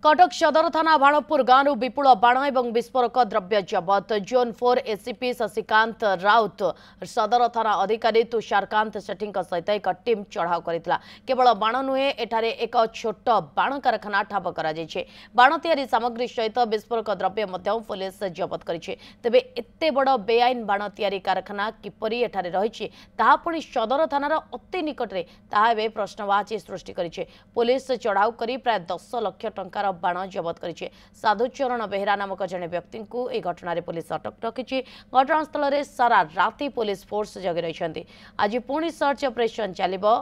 कटक सदर थाना भाणपुर गांव विपुल बाण और विस्फोरक द्रव्य जबत जोन 4 एसीपी शशिकांत राउत सदर थाना अधिकारी तुषारकांत सेठी सहित एक टीम चढ़ाऊ करथिला। केवल बाण नुहे एठारे एक छोट बाण कारखाना ठाब करा जायछे। बाण तैयारी सामग्री सहित विस्फोरक द्रव्य मध्य पुलिस जबत करिछे। तेबे एते बड़ बेआईन बाण तैयारी कारखाना किपरि एठारे रहिछि ताहा पुणी सदर थानार अति निकटरे ताहा एबे प्रश्नवाची सृष्टि करिछे। पुलिस चढ़ाऊ करी प्राय 10 लाख टंकार बाण जबत करिछे। साधुचरण बेहरा नामक जने व्यक्ति को ए घटना पुलिस अटक रखिछि। घटनास्थल में सारा राति पुलिस फोर्स जगी रहिछन्ति। आज पुणी सर्च ऑपरेशन चलिबो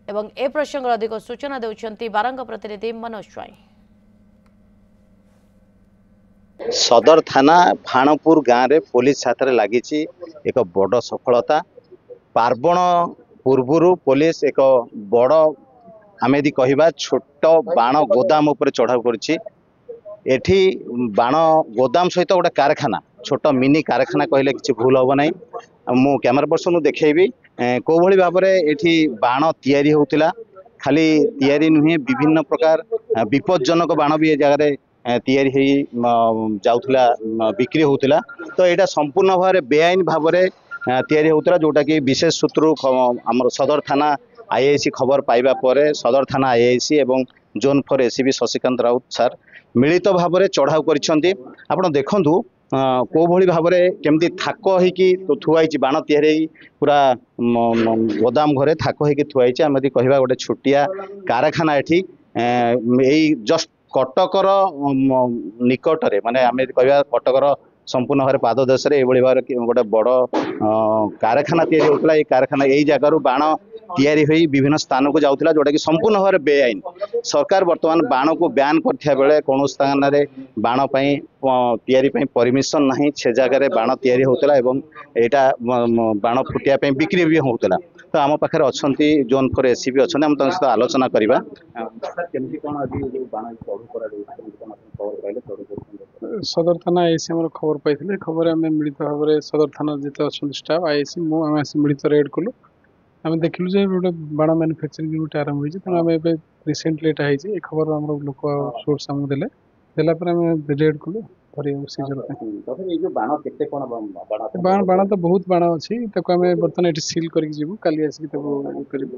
एवं ए प्रसंग अधिक सूचना देउछन्ति बारंग प्रतिनिधि मनोज स्वाई। सदर थाना भाणपुर गाँव में पुलिस हाथ में लगी एक बड़ सफलता। पार्वण पूर्व पुलिस एक बड़ आमे यदि कहवा छोट बाण गोदाम उपर चढ़ाऊ करी बाण गोदाम सहित गोटे कारखाना छोट मिनी कारखाना कहले किसी भूल हम ना। मु कैमरा पर्सन देखी कौ भाई भाव में बाण तैयारी होता खाली तैयारी नुहे विभिन्न प्रकार विपज्जनक बाण भी जगह तैयारी जाऊला बिक्री होता। तो यहाँ संपूर्ण भाव बेआईन भाव में तैयारी होता जोटा कि विशेष सूत्रु आम सदर थाना आईआईसी खबर पाइबा परे सदर थाना आईआईसी एवं zone 4 ACP Shashikant Raut sir मिलित भाव में चढ़ाऊ करछन्ति। आपण देखंतु को भली भाव में केमती थाक होइकी थुआई बाण तैयारी पूरा गोदाम घरे थाक होइकी थुआई। आम यदि कहवा गोटे छोटिया कारखाना एठी एई जस्ट कटकर निकटरे माने आम यदि कहवा कटकर संपूर्ण भाव पाद देश भाव गोटे बड़ कारखाना तैयारी होता। ये कारखाना यही जगार बाण तैयारी हुई विभिन्न स्थान को जाऊला जोटा कि संपूर्ण भाव में बेआईन। सरकार वर्तमान बाण को ब्यान करथिया बेले कौन स्थान रे बाण तैयारी परमिशन नहीं से जगह बाण तैयारी होता एवं एटा बाण फुटिया बिक्री भी होता। तो आम पाखे अच्छा जोन 4 एसीपी अच्छा आम सहित आलोचना करवा। सदर थाना आईसी आम खबर पाई खबर आम मिलित भाव में सदर थाना जिते अच्छा स्टाफ आईसी मिलित रेड कलु आम देखिलु जे गोटे बाण मैन्युफैक्चरिंग यूनिट आरंभ होइछि। तेणु आम एबे रिसेंटली एटा होइछि ए खबर हमर लोक सोर्स आम देले देला पर आम रेड कलु धरि सीजर पे। जो बाण केते कोन बाण तो बहुत बाण अछि ताको आम बर्तन एटी सील करके जीवु काली आसी ताको करिबु।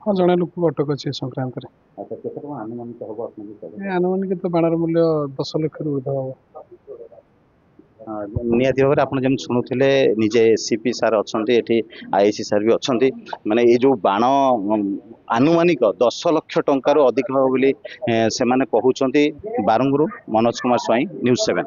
हां जणे लोक अटक अछि संक्रांत रे। अच्छा केते कोन अनुमानित होबो आपन अनुमानित तो बाणर मूल्य 10 लाख रु ऊर्ध्व हो। निहाती भाव में आप जमी शुणुले निजे एसीपी सार अच्छा ये आईसी सार भी अच्छा माने ये जो बाण आनुमानिक 10 लाख टंकार अधिक हो बोली से कहते। बारंगरू मनोज कुमार स्वाई न्यूज़ 7।